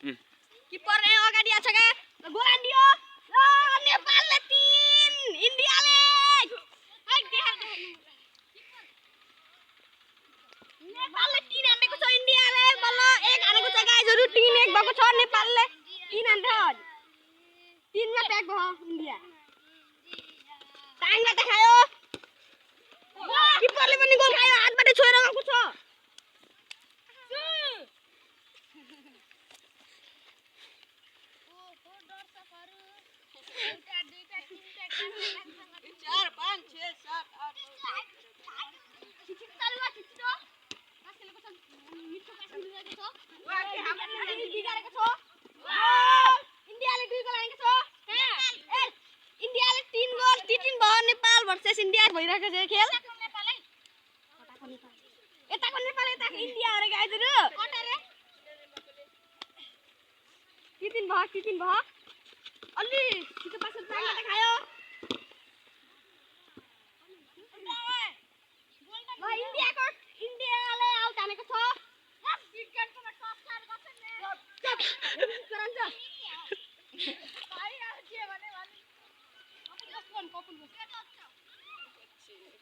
किपर अगाडि आछ के गोल हान्दियो नेपालले 3 इन्डियाले नेपालले 3 हानेको छ इन्डियाले बल्ल 1 हानेको छ गाइजहरु 3-1 भएको छ नेपालले 3 हान्छ 3 मा प्याक भयो इन्डिया टाङ्गा त खायो किपरले पनि गोल खायो हातबाट छोएर गएको छ इंडिया भइरहेको छ खेल यताको नेपाल यताको इन्डिया अरे गाइजहरु तिन भयो अलि छिटो पास टाइम त खायो ल इन्डियाले आउट हानेको छ क्रिकेटको टप स्टार गर्छ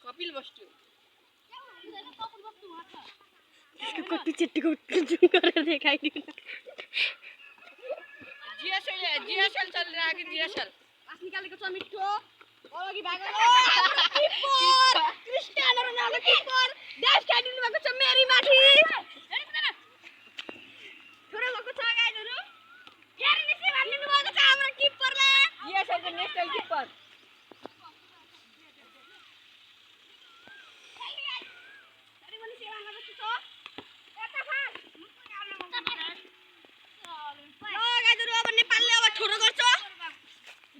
कपिल वस्तु इसको कति चट्टीको जुम गरेर देखाइदिनु जीएसएल चल रहा है जीएसएल पास निकालेको छ मिठो अघि भागो किपर क्रिस्टियानो रोनाल्डो किपर ड्यास खाइदिनु भएको छ मेरी माथि छोरा भएको छ गाइजहरु फेरि निसे भन्दिनु भएको छ हाम्रो किपरले जीएसएल को नेशनल किपर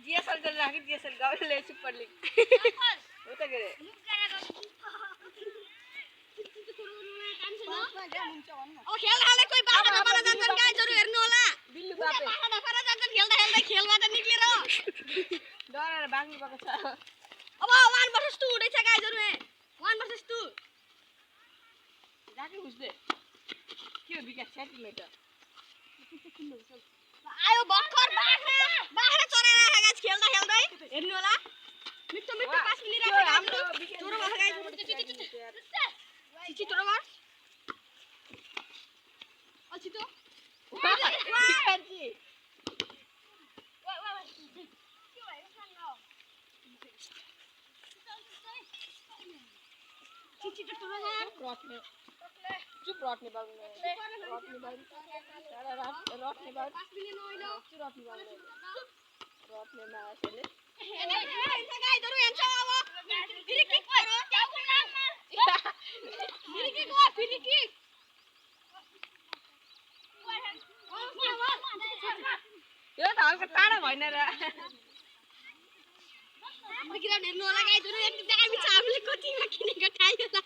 जीएसएल चल रहा है जीएसएल गाउँले सुपर लीग हो त गरे अब खेल हाले कोही बाटा नपारा जान्छन् गाइजहरु हेर्नु होला बिल्लु बापे बाटा नपारा जान्छन् खेल्दा खेल्दै खेलबाट निक्लेर डरेर भाग्नु भएको छ अब 1 वर्सेस 2 हुँदैछ गाइजहरु 1 वर्सेस 2 जाके बुझ्दै के विकेट सेन्टिमिटर आयो भर्खर बाख्रा चराएर आएको गाइस खेल्दा खेल्दै हेर्नु होला मिठो मिठो पास मिलिरहेको छ हाम्रो छोरो भएको गाइस छिटो गर छिटो चुप रट्ने बाबु रट्ने बाबु रट्ने बाबु 5 मिलियन ओइलो चुप रट्ने बाबु रट्ने मासले हेर्छ गाइजहरु हेर्छ अब फ्री किक गरो फ्री किक हो फ्री किक यो त हल्का टाढा भएन र हाम्रो किरा हेर्नु होला गाइजहरु यति दामी छ हामीले कोचिङमा किनेको खाइयो त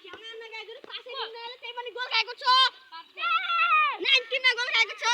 खेल्न गाइजहरु पासै दिँदैन त्यही पनि गोल खाएको छ 19 मा गोल खाएको छ